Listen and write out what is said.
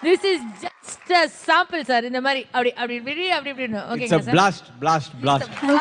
This is just a sample, sir. இந்த மாதிரி அப்படி அப்படி அப்படி இப்படின்னு. It's a ஓகேங்க சார். blast. Thank you,